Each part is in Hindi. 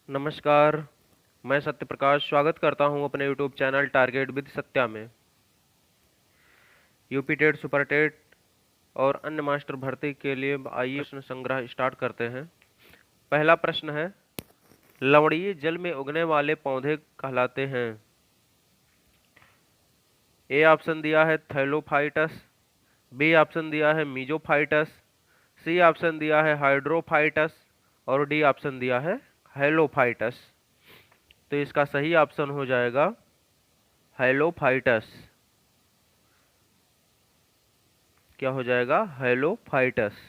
नमस्कार, मैं सत्यप्रकाश स्वागत करता हूं अपने YouTube channel target with Satya में। यूपी टेट, सुपर टेट और अन्य मास्टर भर्ती के लिए आइए प्रश्न संग्रह स्टार्ट करते हैं। पहला प्रश्न है, लवणीय जल में उगने वाले पौधे कहलाते हैं। ए ऑप्शन दिया है थैलोफाइटस, बी ऑप्शन दिया है मीजोफाइटस, सी ऑप्शन दिया है हाइड्रोफाइटस और डी ऑप्शन दिया है हेलोफाइटस। तो इसका सही ऑप्शन हो जाएगा हेलोफाइटस। क्या हो जाएगा? हेलोफाइटस।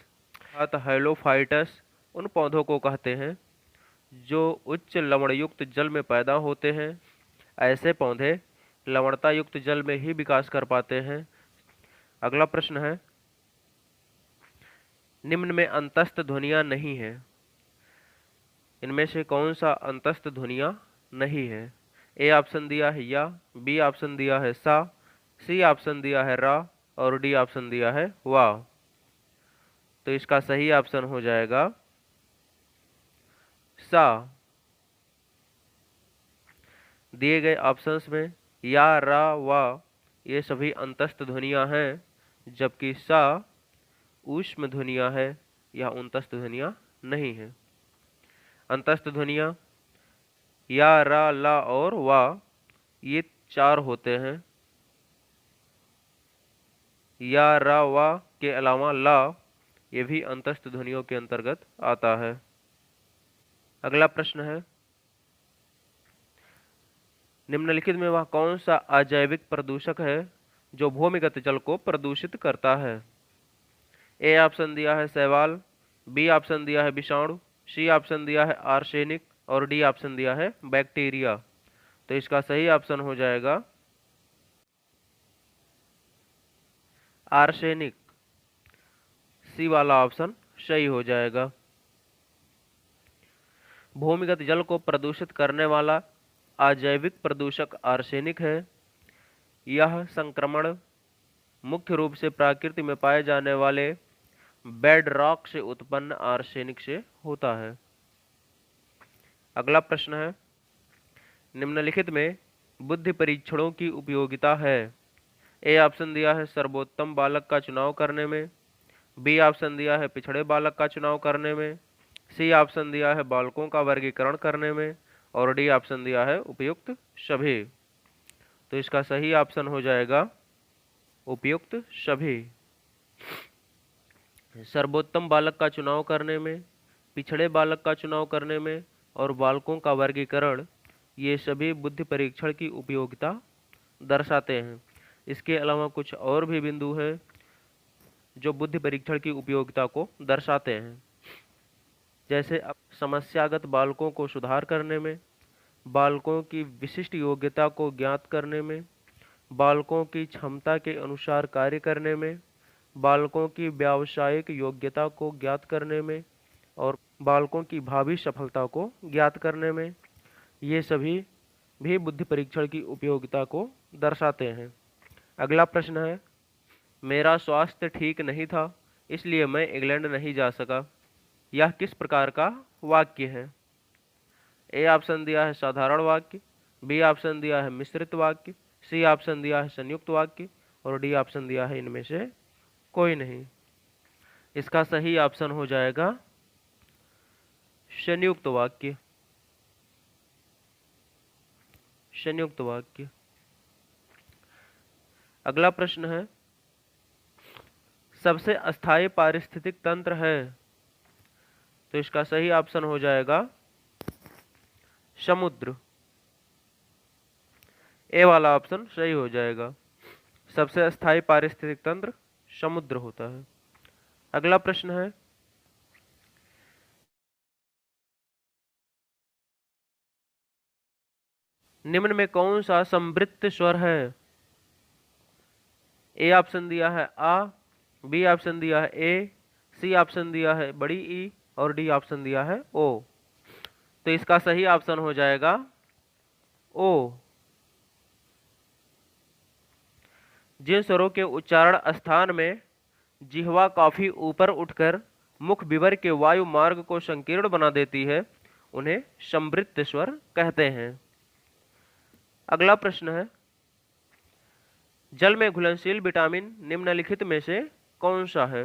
अतः हेलोफाइटस उन पौधों को कहते हैं जो उच्च लवणयुक्त जल में पैदा होते हैं। ऐसे पौधे लवणता युक्त जल में ही विकास कर पाते हैं। अगला प्रश्न है, निम्न में अंतस्थ ध्वनियां नहीं है। इनमें से कौन सा अंतस्थ ध्वनियां नहीं है? ए ऑप्शन दिया है या, बी ऑप्शन दिया है सा, सी ऑप्शन दिया है रा और डी ऑप्शन दिया है वाह। तो इसका सही ऑप्शन हो जाएगा सा। दिए गए ऑप्शंस में या, रा, वा ये सभी अंतस्थ ध्वनियां हैं, जबकि सा ऊष्म ध्वनियां है, यह अंतस्थ ध्वनियां नहीं है। अंतस्थ ध्वनियां या, रा, ला और वा ये चार होते हैं। या, रा, वा के अलावा ला ये भी अंतस्थ ध्वनियों के अंतर्गत आता है। अगला प्रश्न है, निम्नलिखित में वह कौन सा अजैविक प्रदूषक है जो भूमिगत जल को प्रदूषित करता है? ए ऑप्शन दिया है शैवाल, बी ऑप्शन दिया है विषाणु, सी ऑप्शन दिया है आर्सेनिक और डी ऑप्शन दिया है बैक्टीरिया। तो इसका सही ऑप्शन हो जाएगा आर्सेनिक। सी वाला ऑप्शन सही हो जाएगा। भूमिगत जल को प्रदूषित करने वाला अजैविक प्रदूषक आर्सेनिक है। यह संक्रमण मुख्य रूप से प्रकृति में पाए जाने वाले बेड रॉक से उत्पन्न आर्सेनिक से होता है। अगला प्रश्न है, निम्नलिखित में बुद्धि परीक्षणों की उपयोगिता है। ए ऑप्शन दिया है सर्वोत्तम बालक का चुनाव करने में, बी ऑप्शन दिया है पिछड़े बालक का चुनाव करने में, सी ऑप्शन दिया है बालकों का वर्गीकरण करने में और डी ऑप्शन दिया है उपयुक्त सभी। तो इसका सही ऑप्शन हो जाएगा उपयुक्त सभी। सर्वोत्तम बालक का चुनाव करने में, पिछड़े बालक का चुनाव करने में और बालकों का वर्गीकरण, ये सभी बुद्धि परीक्षण की उपयोगिता दर्शाते हैं। इसके अलावा कुछ और भी बिंदु हैं जो बुद्धि परीक्षण की उपयोगिता को दर्शाते हैं, जैसे समस्यागत बालकों को सुधार करने में, बालकों की विशिष्ट योग्यता को ज्ञात करने में, बालकों की क्षमता के अनुसार कार्य करने में, बालकों की व्यावसायिक योग्यता को ज्ञात करने में और बालकों की भावी सफलता को ज्ञात करने में। ये सभी भी बुद्धि परीक्षण की उपयोगिता को दर्शाते हैं। अगला प्रश्न है, मेरा स्वास्थ्य ठीक नहीं था इसलिए मैं इंग्लैंड नहीं जा सका। यह किस प्रकार का वाक्य है? ए ऑप्शन दिया है साधारण वाक्य, बी ऑप्शन दिया है मिश्रित वाक्य, सी ऑप्शन दिया है संयुक्त वाक्य और डी ऑप्शन दिया है इनमें से कोई नहीं। इसका सही ऑप्शन हो जाएगा संयुक्त वाक्य। संयुक्त वाक्य। अगला प्रश्न है, सबसे अस्थायी पारिस्थितिक तंत्र है। तो इसका सही ऑप्शन हो जाएगा समुद्र। ए वाला ऑप्शन सही हो जाएगा। सबसे अस्थायी पारिस्थितिक तंत्र समुद्र होता है। अगला प्रश्न है, निम्न में कौन सा संवृत्त स्वर है? ए ऑप्शन दिया है आ, बी ऑप्शन दिया है ए, सी ऑप्शन दिया है बड़ी ई और डी ऑप्शन दिया है ओ। तो इसका सही ऑप्शन हो जाएगा ओ। जिन स्वरों के उच्चारण स्थान में जिह्वा काफी ऊपर उठकर मुख विवर के वायु मार्ग को संकीर्ण बना देती है, उन्हें संवृत्त स्वर कहते हैं। अगला प्रश्न है, जल में घुलनशील विटामिन निम्नलिखित में से कौन सा है?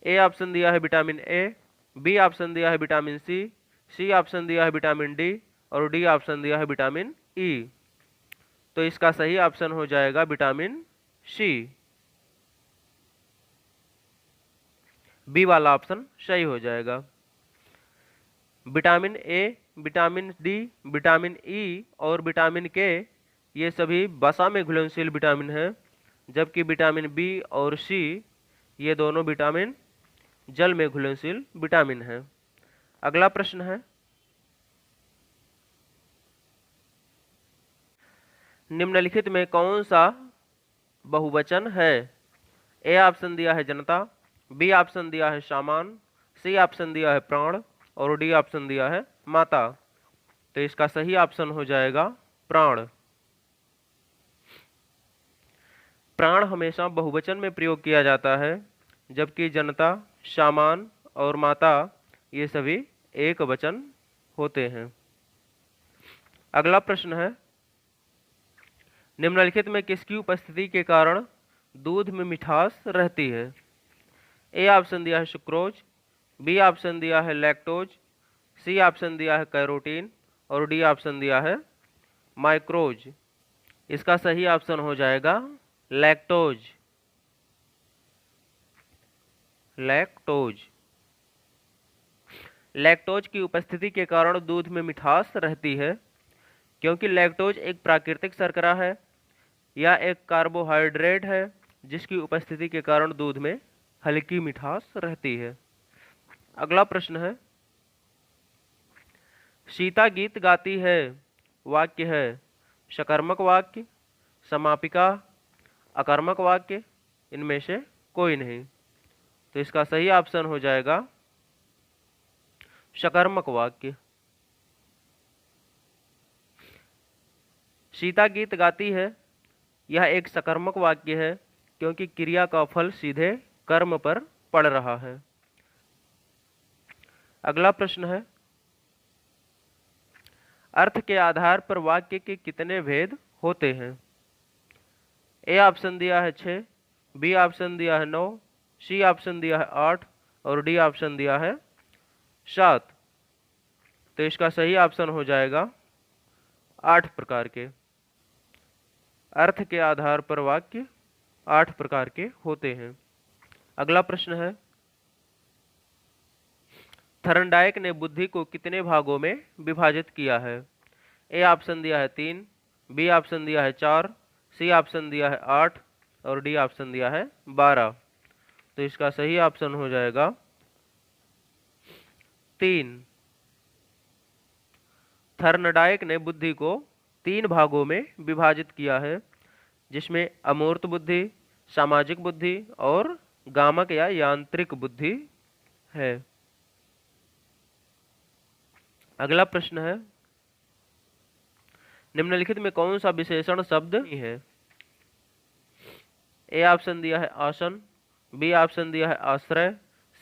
ए ऑप्शन दिया है विटामिन ए, बी ऑप्शन दिया है विटामिन सी ऑप्शन दिया है विटामिन डी और डी ऑप्शन दिया है विटामिन ई। तो इसका सही ऑप्शन हो जाएगा विटामिन सी। बी वाला ऑप्शन सही हो जाएगा। Vitamin A, vitamin D, vitamin E और विटामिन के ये सभी वसा में घुलनशील विटामिन हैं, जबकि विटामिन बी और सी ये दोनों विटामिन जल में घुलनशील विटामिन हैं। अगला प्रश्न है, निम्नलिखित में कौन सा बहुवचन है? ए ऑप्शन दिया है जनता, बी ऑप्शन दिया है सामान, सी ऑप्शन दिया है प्राण और डी ऑप्शन दिया है माता। तो इसका सही ऑप्शन हो जाएगा प्राण। प्राण हमेशा बहुवचन में प्रयोग किया जाता है, जबकि जनता, सामान और माता ये सभी एक वचन होते हैं। अगला प्रश्न है, निम्नलिखित में किसकी उपस्थिति के कारण दूध में मिठास रहती है? ए ऑप्शन दिया है सुक्रोज, बी ऑप्शन दिया है लैक्टोज, सी ऑप्शन दिया है कैरोटीन और डी ऑप्शन दिया है माइक्रोज। इसका सही ऑप्शन हो जाएगा लैक्टोज। लैक्टोज लैक्टोज की उपस्थिति के कारण दूध में मिठास रहती है, क्योंकि लैक्टोज एक प्राकृतिक शर्करा है या एक कार्बोहाइड्रेट है जिसकी उपस्थिति के कारण दूध में हल्की मिठास रहती है। अगला प्रश्न है, सीता गीत गाती है वाक्य है सकर्मक वाक्य, समापिका, अकर्मक वाक्य, इनमें से कोई नहीं। तो इसका सही ऑप्शन हो जाएगा सकर्मक वाक्य। सीता गीत गाती है यह एक सकर्मक वाक्य है, क्योंकि क्रिया का फल सीधे कर्म पर पड़ रहा है। अगला प्रश्न है, अर्थ के आधार पर वाक्य के कितने भेद होते हैं? ए ऑप्शन दिया है 6, बी ऑप्शन दिया है 9, सी ऑप्शन दिया है 8 और डी ऑप्शन दिया है 7। तो इसका सही ऑप्शन हो जाएगा 8 प्रकार के। अर्थ के आधार पर वाक्य 8 प्रकार के होते हैं। अगला प्रश्न है, थर्नडाइक ने बुद्धि को कितने भागों में विभाजित किया है? ए ऑप्शन दिया है 3, बी ऑप्शन दिया है 4, सी ऑप्शन दिया है 8 और डी ऑप्शन दिया है 12। तो इसका सही ऑप्शन हो जाएगा 3। थर्नडाइक ने बुद्धि को 3 भागों में विभाजित किया है, जिसमें अमूर्त बुद्धि, सामाजिक बुद्धि और गामक या यांत्रिक बुद्धि है। अगला प्रश्न है, निम्नलिखित में कौन सा विशेषण शब्द है? ए ऑप्शन दिया है आसन, बी ऑप्शन दिया है आश्रय,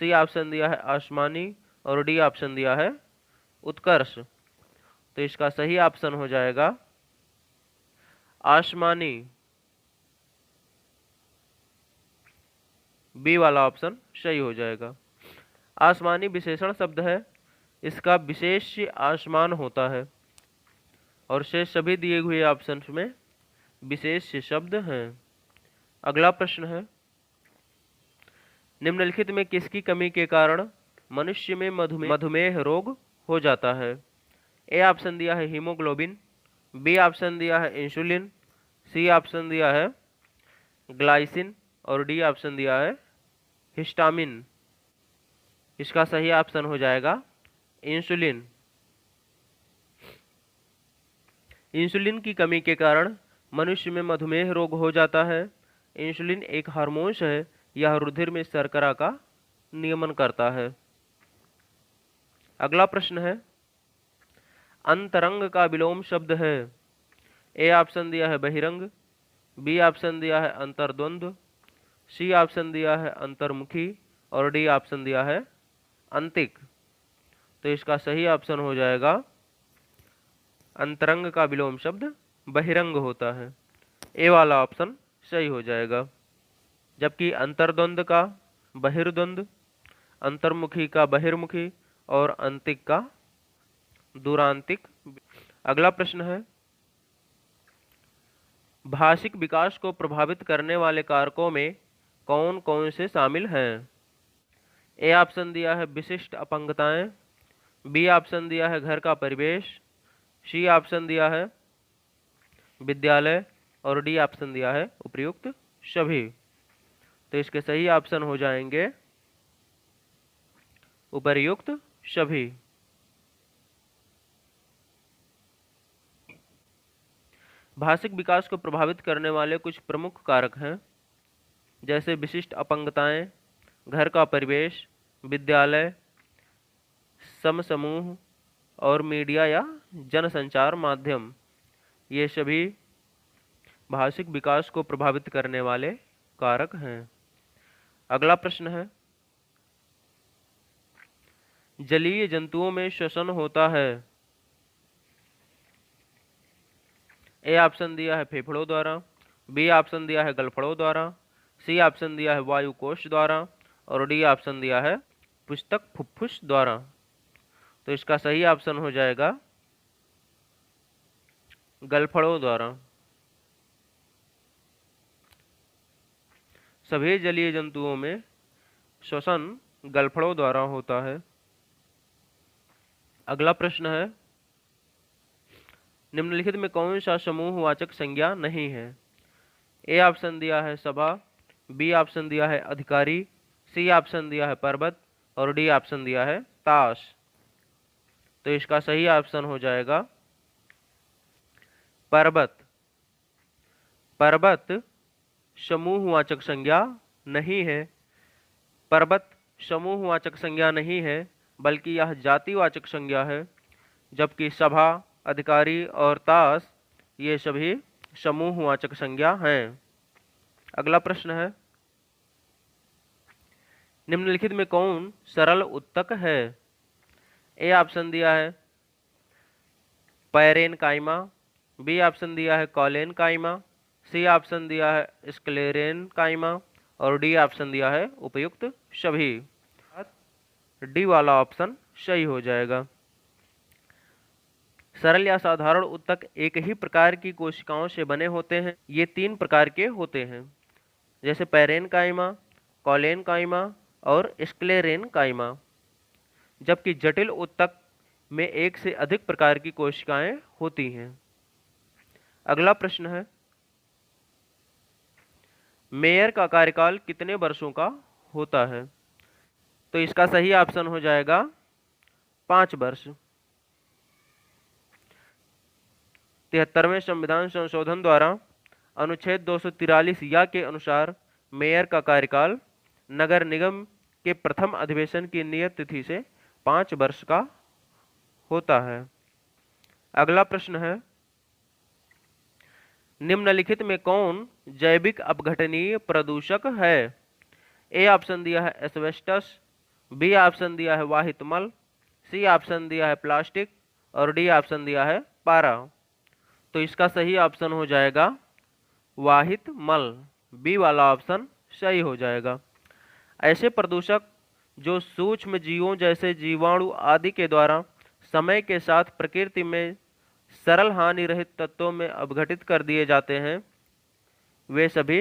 सी ऑप्शन दिया है आसमानी और डी ऑप्शन दिया है उत्कर्ष। तो इसका सही ऑप्शन हो जाएगा आसमानी। बी वाला ऑप्शन सही हो जाएगा। आसमानी विशेषण शब्द है, इसका विशेष आसमान होता है और शेष सभी दिए हुए ऑप्शंस में विशेष शब्द हैं। अगला प्रश्न है, निम्नलिखित में किसकी कमी के कारण मनुष्य में मधुमेह रोग हो जाता है? ए ऑप्शन दिया है हीमोग्लोबिन, बी ऑप्शन दिया है इंसुलिन, सी ऑप्शन दिया है ग्लाइसिन और डी ऑप्शन दिया है हिस्टामिन। इसका सही ऑप्शन हो जाएगा इंसुलिन। इंसुलिन की कमी के कारण मनुष्य में मधुमेह रोग हो जाता है। इंसुलिन एक हार्मोन है, यह रुधिर में शर्करा का नियमन करता है। अगला प्रश्न है, अंतरंग का विलोम शब्द है। ए ऑप्शन दिया है बहिरंग, बी ऑप्शन दिया है अंतर्द्वंद्व, सी ऑप्शन दिया है अंतर्मुखी और डी ऑप्शन दिया है अंतिक। तो इसका सही ऑप्शन हो जाएगा अंतरंग का विलोम शब्द बहिरंग होता है। ए वाला ऑप्शन सही हो जाएगा। जबकि अंतर्द्वंद का बहिर्द्वंद, अंतर्मुखी का बहिर्मुखी और अंतिक का दूरांतिक। अगला प्रश्न है, भाषिक विकास को प्रभावित करने वाले कारकों में कौन कौन से शामिल हैं? ए ऑप्शन दिया है विशिष्ट अपंगताएं, बी ऑप्शन दिया है घर का परिवेश, सी ऑप्शन दिया है विद्यालय और डी ऑप्शन दिया है उपर्युक्त सभी। तो इसके सही ऑप्शन हो जाएंगे उपर्युक्त सभी। भाषिक विकास को प्रभावित करने वाले कुछ प्रमुख कारक हैं, जैसे विशिष्ट अपंगताएं, घर का परिवेश, विद्यालय, समूह और मीडिया या जनसंचार माध्यम। ये सभी भाषिक विकास को प्रभावित करने वाले कारक हैं। अगला प्रश्न है, जलीय जंतुओं में श्वसन होता है। ए ऑप्शन दिया है फेफड़ों द्वारा, बी ऑप्शन दिया है गलफड़ों द्वारा, सी ऑप्शन दिया है वायु कोश द्वारा और डी ऑप्शन दिया है पुस्तक फुफ्फुस द्वारा। तो इसका सही ऑप्शन हो जाएगा गलफड़ों द्वारा। सभी जलीय जंतुओं में श्वसन गलफड़ों द्वारा होता है। अगला प्रश्न है, निम्नलिखित में कौन सा समूहवाचक संज्ञा नहीं है? ए ऑप्शन दिया है सभा, बी ऑप्शन दिया है अधिकारी, सी ऑप्शन दिया है पर्वत और डी ऑप्शन दिया है ताश। तो इसका सही ऑप्शन हो जाएगा पर्वत। पर्वत समूहवाचक संज्ञा नहीं है। पर्वत समूहवाचक संज्ञा नहीं है, बल्कि यह जातिवाचक संज्ञा है। जबकि सभा, अधिकारी और ताश ये सभी समूहवाचक संज्ञा हैं। अगला प्रश्न है, निम्नलिखित में कौन सरल उत्तक है? ए ऑप्शन दिया है पैरेन काइमा, बी ऑप्शन दिया है कॉलेन काइमा, सी ऑप्शन दिया है स्क्लेरेन काइमा और डी ऑप्शन दिया है उपयुक्त सभी। डी वाला ऑप्शन सही हो जाएगा। सरल या साधारण उत्तक एक ही प्रकार की कोशिकाओं से बने होते हैं। ये 3 प्रकार के होते हैं, जैसे पैरेन काइमा, कॉलेन काइमा और स्क्लेरेन काइमा। जबकि जटिल उत्तक में एक से अधिक प्रकार की कोशिकाएं होती हैं। अगला प्रश्न है, मेयर का कार्यकाल कितने वर्षों का होता है? तो इसका सही ऑप्शन हो जाएगा 5 वर्ष। 73वें संविधान संशोधन द्वारा अनुच्छेद 243 या के अनुसार मेयर का कार्यकाल नगर निगम के प्रथम अधिवेशन की नियत तिथि से 5 वर्ष का होता है। अगला प्रश्न है, निम्नलिखित में कौन जैविक अपघटनीय प्रदूषक है? ए ऑप्शन दिया है एस्बेस्टस, बी ऑप्शन दिया है वाहित मल, सी ऑप्शन दिया है प्लास्टिक और डी ऑप्शन दिया है पारा। तो इसका सही ऑप्शन हो जाएगा वाहित मल। बी वाला ऑप्शन सही हो जाएगा। ऐसे प्रदूषक जो सूक्ष्म जीवों जैसे जीवाणु आदि के द्वारा समय के साथ प्रकृति में सरल हानि रहित तत्वों में अपघटित कर दिए जाते हैं, वे सभी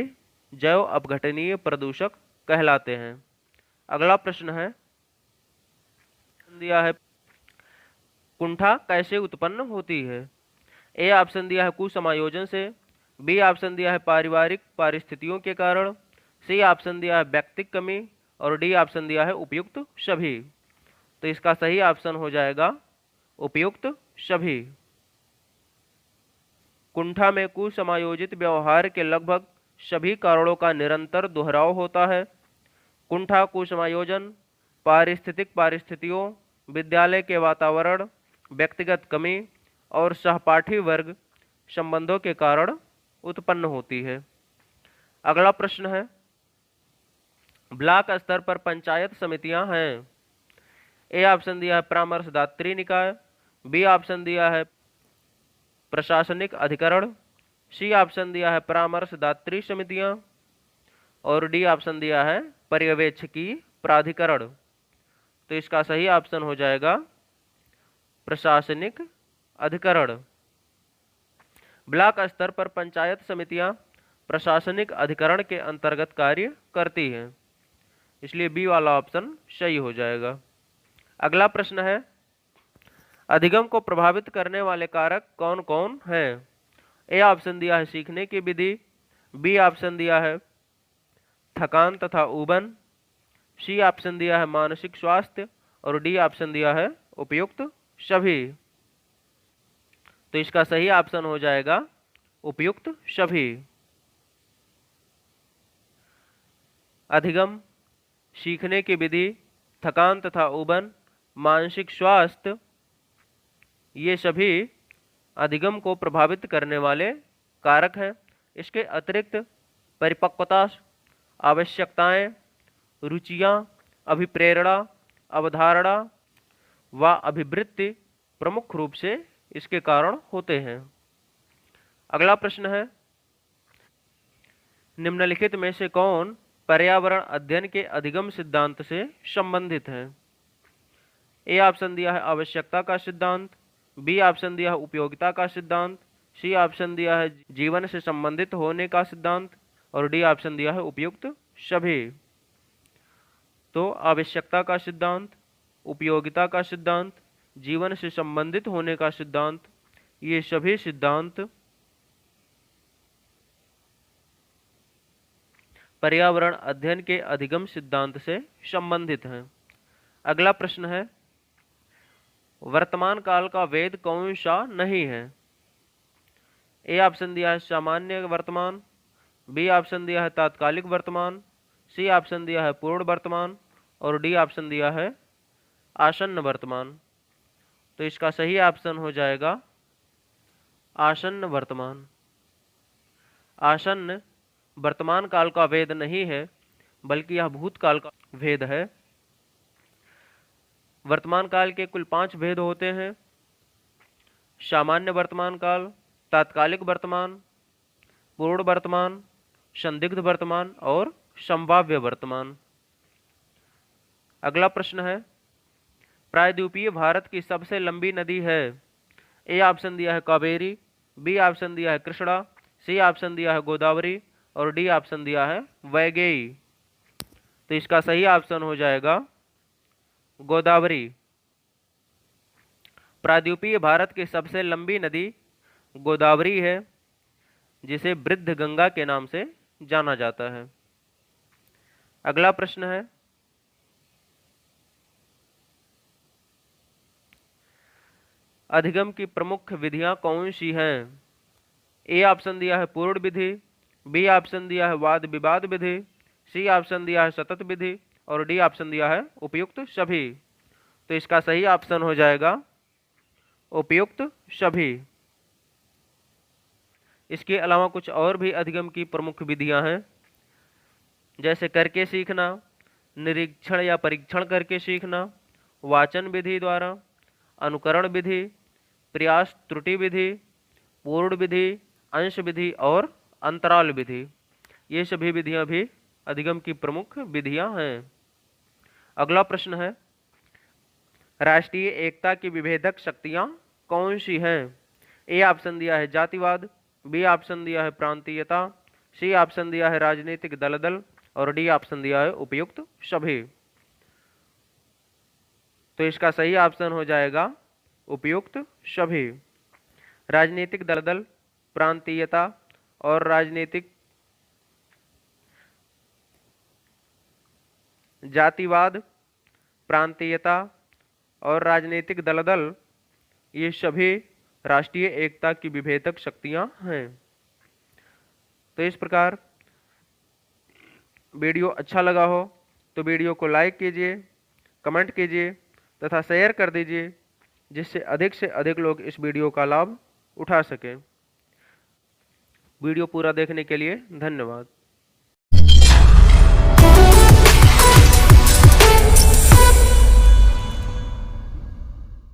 जैव अपघटनीय प्रदूषक कहलाते हैं। अगला प्रश्न है, दिया है कुंठा कैसे उत्पन्न होती है? ए ऑप्शन दिया है कुसमायोजन से, बी ऑप्शन दिया है पारिवारिक परिस्थितियों के कारण, सी ऑप्शन दिया है व्यक्तिक कमी और डी ऑप्शन दिया है उपयुक्त सभी। तो इसका सही ऑप्शन हो जाएगा उपयुक्त सभी। कुंठा में कुसमायोजित व्यवहार के लगभग सभी कारणों का निरंतर दोहराव होता है। कुंठा कुसमायोजन, पारिस्थितिक परिस्थितियों, विद्यालय के वातावरण, व्यक्तिगत कमी और सहपाठी वर्ग संबंधों के कारण उत्पन्न होती है। अगला प्रश्न है, ब्लॉक स्तर पर पंचायत समितियां हैं। ए ऑप्शन दिया है परामर्शदात्री निकाय, बी ऑप्शन दिया है प्रशासनिक अधिकरण, सी ऑप्शन दिया है परामर्शदात्री समितियां और डी ऑप्शन दिया है पर्यवेक्षकी प्राधिकरण। तो इसका सही ऑप्शन हो जाएगा प्रशासनिक अधिकरण। ब्लॉक स्तर पर पंचायत समितियां प्रशासनिक अधिकरण के अंतर्गत कार्य करती हैं, इसलिए बी वाला ऑप्शन सही हो जाएगा। अगला प्रश्न है, अधिगम को प्रभावित करने वाले कारक कौन कौन हैं? ए ऑप्शन दिया है सीखने की विधि, बी ऑप्शन दिया है थकान तथा ऊबन, सी ऑप्शन दिया है मानसिक स्वास्थ्य और डी ऑप्शन दिया है उपयुक्त सभी। तो इसका सही ऑप्शन हो जाएगा उपयुक्त सभी। अधिगम, सीखने की विधि, थकान तथा ऊबन, मानसिक स्वास्थ्य, ये सभी अधिगम को प्रभावित करने वाले कारक हैं। इसके अतिरिक्त परिपक्वता, आवश्यकताएं, रुचियां, अभिप्रेरणा, अवधारणा व अभिवृत्ति प्रमुख रूप से इसके कारण होते हैं। अगला प्रश्न है, निम्नलिखित में से कौन पर्यावरण अध्ययन के अधिगम सिद्धांत से संबंधित है? ए ऑप्शन दिया है आवश्यकता का सिद्धांत, बी ऑप्शन दिया है उपयोगिता का सिद्धांत, सी ऑप्शन दिया है जीवन से संबंधित होने का सिद्धांत और डी ऑप्शन दिया है उपयुक्त सभी। तो आवश्यकता का सिद्धांत, उपयोगिता का सिद्धांत, जीवन से संबंधित होने का सिद्धांत, ये सभी सिद्धांत पर्यावरण अध्ययन के अधिगम सिद्धांत से संबंधित हैं। अगला प्रश्न है, वर्तमान काल का वेद कौन सा नहीं है? ए ऑप्शन दिया है सामान्य वर्तमान, बी ऑप्शन दिया है तात्कालिक वर्तमान, सी ऑप्शन दिया है पूर्ण वर्तमान और डी ऑप्शन दिया है आसन्न वर्तमान। तो इसका सही ऑप्शन हो जाएगा आसन्न वर्तमान। आसन्न वर्तमान काल का वेद नहीं है, बल्कि यह भूतकाल का वेद है। वर्तमान काल के कुल 5 भेद होते हैं: सामान्य वर्तमान काल, तात्कालिक वर्तमान, पूर्ण वर्तमान, संदिग्ध वर्तमान और संभाव्य वर्तमान। अगला प्रश्न है, प्रायद्वीपीय भारत की सबसे लंबी नदी है? ए ऑप्शन दिया है कावेरी, बी ऑप्शन दिया है कृष्णा, सी ऑप्शन दिया है गोदावरी और डी ऑप्शन दिया है वैगेई। तो इसका सही ऑप्शन हो जाएगा गोदावरी। प्रायद्वीपीय भारत की सबसे लंबी नदी गोदावरी है, जिसे वृद्ध गंगा के नाम से जाना जाता है। अगला प्रश्न है, अधिगम की प्रमुख विधियां कौन सी हैं? ए ऑप्शन दिया है पूर्ण विधि, बी ऑप्शन दिया है वाद विवाद विधि, सी ऑप्शन दिया है सतत विधि और डी ऑप्शन दिया है उपयुक्त सभी। तो इसका सही ऑप्शन हो जाएगा उपयुक्त सभी। इसके अलावा कुछ और भी अधिगम की प्रमुख विधियां हैं, जैसे करके सीखना, निरीक्षण या परीक्षण करके सीखना, वाचन विधि द्वारा, अनुकरण विधि, प्रयास त्रुटि विधि, पूर्ण विधि, अंश विधि और अंतराल विधि। ये सभी विधियां भी अधिगम की प्रमुख विधियां हैं। अगला प्रश्न है, राष्ट्रीय एकता की विभेदक शक्तियां कौन सी हैं? ए ऑप्शन दिया है जातिवाद, बी ऑप्शन दिया है प्रांतीयता, सी ऑप्शन दिया है राजनीतिक दलदल और डी ऑप्शन दिया है उपयुक्त सभी। तो इसका सही ऑप्शन हो जाएगा उपयुक्त सभी। राजनीतिक दलदल, प्रांतीयता और राजनीतिक जातिवाद, प्रांतीयता और राजनीतिक दलदल, ये सभी राष्ट्रीय एकता की विभेदक शक्तियां हैं। तो इस प्रकार वीडियो अच्छा लगा हो तो वीडियो को लाइक कीजिए, कमेंट कीजिए तथा शेयर कर दीजिए, जिससे अधिक से अधिक लोग इस वीडियो का लाभ उठा सकें। वीडियो पूरा देखने के लिए धन्यवाद।